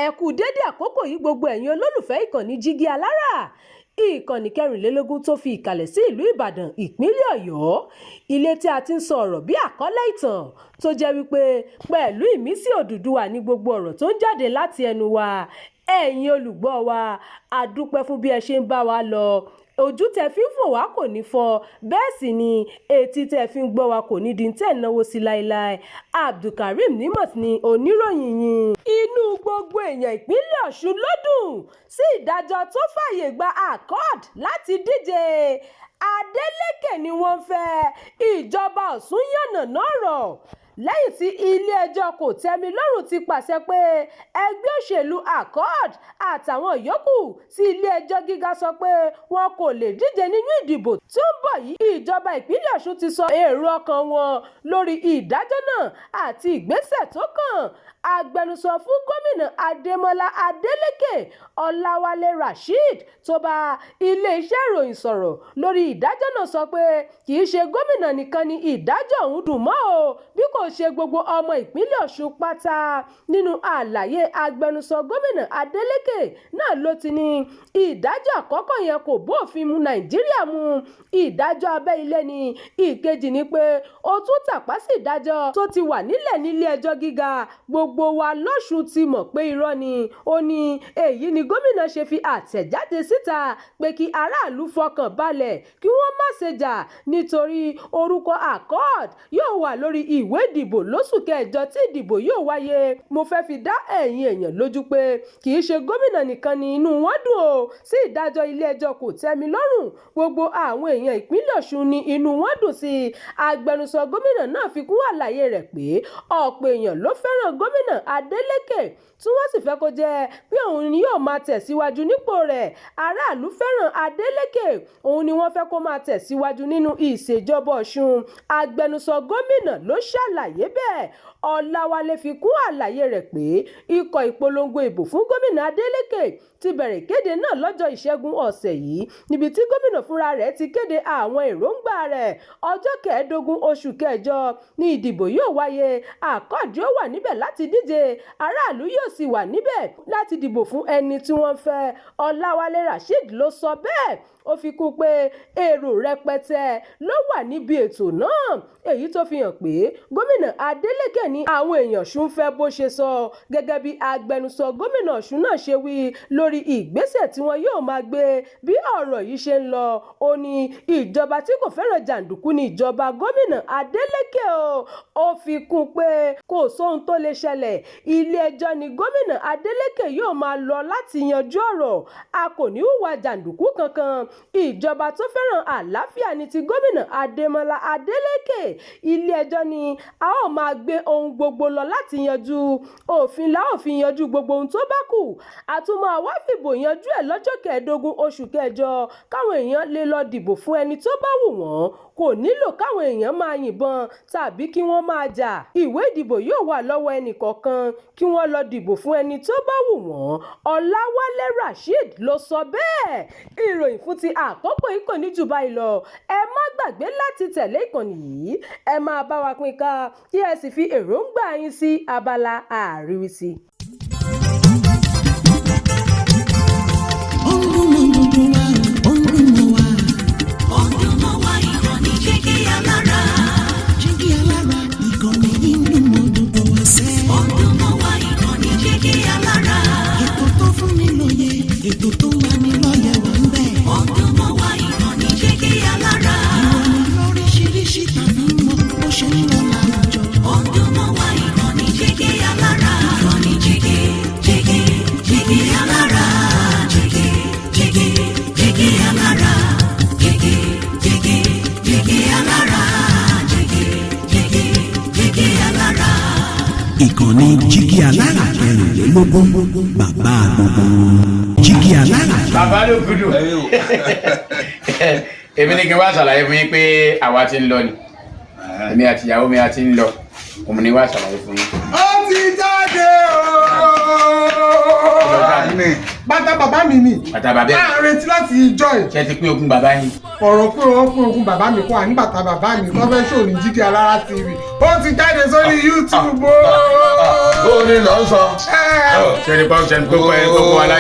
ẹ kú dédé àkókò yìí gbogbo ẹ̀yin olólùfẹ́ ìkànnì Jígí Alára, ìkànnì 24 tó fi ìkàlẹ̀ sí ìlú Ìbàdàn, ìpínlẹ̀ Ọ̀yọ́, ilé tí a ti ń sọ ọ̀rọ̀ bí àkọ́lé ìtàn tó jẹ́ wípé pẹ̀lú ìmísí Odùduwà ní gbogbo ọ̀rọ̀ tó ń jáde láti ẹnu wa. Ẹ̀yin olùgbọ́ wa, a dúpẹ́ fún bí ẹ ṣe ń bá wa lọ. Ojú tẹ́ fi ń fò wá kò ní fọ́, bẹ́ẹ̀ sì ni etí tẹ́ fi ń gbọ́ wa kò ní di tẹ́ náwó sí láéláé. Abdulkareem Nimot ni oníròyìn yín. Inú gbogbo èèyàn ìpínlẹ̀ Ọ̀ṣun ló dùn sí ìdájọ́ tó fààyè gba accord láti díje. Adeleke ni wọ́n fẹ́, ìjọba Ọ̀ṣun yànnàná ọ̀rọ̀ lẹ́yìn tí ilé-ẹjọ́ kòtẹ́milọ́rùn ti pàṣẹ pé ẹgbẹ́ òṣèlú accord àtàwọn yòókù tí ilé-ẹjọ́ gíga sọ pé wọn kò lè díje nínú ìdìbò tí ó ń bọ̀ yìí. Ìjọba ìpínlẹ̀ Ọ̀ṣun ti sọ èrò ọkàn wọn lórí ìdájọ́ náà àti ìgbésẹ̀ tó kàn. Agbẹnusọ fún gómìnà Adémọ́lá Adeleke Ọláwálé Rasheed tó bá ilé-iṣẹ́ ìròyìn sọ̀rọ̀ lórí ìdájọ́ náà sọ pé kì í ṣe gómìnà nìkan ni ìdájọ́ ọ̀hún dùn mọ́ o, bí kò ṣe gbogbo ọmọ ìpínlẹ̀ Ọ̀ṣun pátá. Nínú àlàyé agbẹnusọ gómìnà Adeleke náà ló ti ní ìdájọ́ àkọ́kọ́ yẹn kò bófin mu Nàìjíríà mu, ìdájọ́ abẹ́ ilé ni. Ìkejì ni pé ó tún tàpá sí ìdájọ́ tó ti wà nílẹ̀ nílé ẹjọ́ gíga. Gbogbo wa lọ́ṣun ti mọ̀ pé irọ́ ni. Ó ní èyí ni gómìnà ṣe fi àtẹ̀jáde síta pé kí aráàlú fọkàn balẹ̀ kí wọ́n má ṣe jà nítorí orúkọ accord yóò wà lórí ìwé ìdìbò lóṣù kẹjọ tí ìdìbò yóò wáyé. Mo fẹ́ fi dá ẹ̀yin èèyàn lójú pé kì í ṣe gómìnà nìkan ni inú wọn dùn o sí ìdájọ́ ilé-ẹjọ́ kòtẹ́milọ́rùn. Gbogbo àwọn èèyàn ìpínlẹ̀ Ọ̀ṣun ni inú wọn dùn sí. Agbẹnusọ gómìnà náà fi kún àlàyé rẹ̀ pé ọ̀pọ̀ èèyàn ló fẹ́ràn gómìnà Adeleke tí wọ́n sì fẹ́ kó jẹ́ pé òun ni yóò máa tẹ̀síwájú nípò rẹ̀. Aráàlú fẹ́ràn Adeleke, òun ni wọ́n fẹ́ kó máa tẹ̀síwájú nínú ìṣèjọba Ọ̀ṣun. Agbẹnusọ gómìnà ló ṣàlàyé bẹ́ẹ̀. Ọláwálé fi kún àlàyé rẹ̀ pé ikọ̀ ìpolongo ìbò fún gómìnà Adeleke ti bẹ̀rẹ̀ ìkéde náà lọ́jọ́ Ìṣẹ́gun ọ̀sẹ̀ yìí, níbi tí gómìnà fúnra rẹ̀ ti kéde àwọn èròǹgbà rẹ̀. Ọjọ́ 15 oṣù kẹjọ ni ìdìbò yóò wáyé. Accord yóò wà níbẹ̀ láti díje, aráàlú yóò sì wà níbẹ̀ láti dìbò fún ẹni tí wọ́n fẹ́. Ọláwálé Rasheed ló sọ bẹ́ẹ̀. Ó fi kún pé èrò rẹpẹtẹ ló wà níbi ètò náà, èyí tó fi hàn pé gómìnà Adeleke ní àwọn èèyàn Ọ̀ṣun fẹ́ bó ṣe sọ. Gẹ́gẹ́ bí agbẹnusọ gómìnà Ọ̀ṣun náà ṣe wí lórí ìgbésẹ̀ tí wọn yóò máa gbé bí ọ̀rọ̀ yìí ṣe ń lọ, ó ní ìjọba tí kò fẹ́ràn jàǹdùkú ni ìjọba gómìnà Adeleke o. Ó fi kún pé kò sóhun tó lè ṣẹlẹ̀, ilé-ẹjọ́ ni gómìnà Adeleke yóò máa lọ láti yanjú ọ̀rọ̀. A kò ní hùwà jàǹdùkú kankan. Ìjọba tó fẹ́ràn àlàáfíà ni ti gómìnà Adémọ́lá Adeleke. Ilé-ẹjọ́ ni a ó máa gbé ohun gbogbo lọ láti yanjú. Òfin la ó fi yanjú gbogbo ohun tó bá kù. A tún máa wá fìbò yanjú ẹ̀ lọ́jọ́ 15 oṣù kẹjọ káwọn èèyàn lè lọ dìbò fún ẹni tó bá wù wọ́n. Kò nílò káwọn èèyàn máa yìnbọn tàbí kí wọ́n máa jà. Ìwé ìdìbò yóò wà lọ́wọ́ ẹnì kọ̀ọ̀kan kí wọ́n lọ dìbò fún ẹni tó bá wù wọ́n. Ọláwálé Rasheed ló sọ bẹ́ẹ̀. Ìròyìn fún ti àkókò yìí kò ní jù báyìí lọ. Ẹ má gbàgbé láti tẹ̀lé ìkànnì yìí. Ẹ máa bá wa pín ká kí ẹ sì fi èròǹgbà yín sí abala àríwísí. Ìkànnì Jígí Alára 24, bàbá gbogbo Jígí Alára. Bàbá ló gudu. Èmi ní kí n wá ṣàlàyé fún yín pé àwa ti ń lọ ni. Èmi àti ìyàwó mi a ti ń lọ. Òun ni wá ṣàlàyé fún yín. Ó ti jáde bàtà bàbá mi ni. Bàtà bàbá mi. A retí láti ìjọ ẹ̀. Ṣé ti pín ogún bàbá yín? Ọ̀rọ̀ pé wọ́n pín ogún bàbá mi kọ́ àní bàtà bàbá mi tó fẹ́ ṣòní Jígí Alára TV. Ó ti jáde sórí YouTube. ó ní lọ sọ. ṣe ni pọ́ńṣẹ́ gbogbo aláyé.